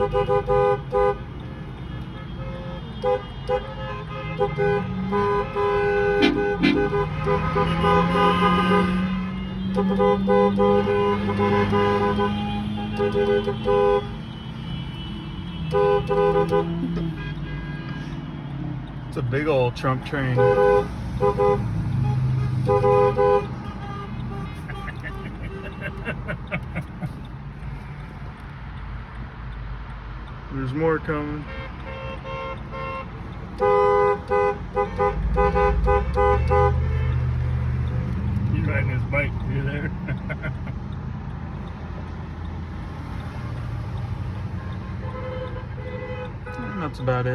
It's a big old Trump train. There's more coming. He's riding his bike. You there? That's about it.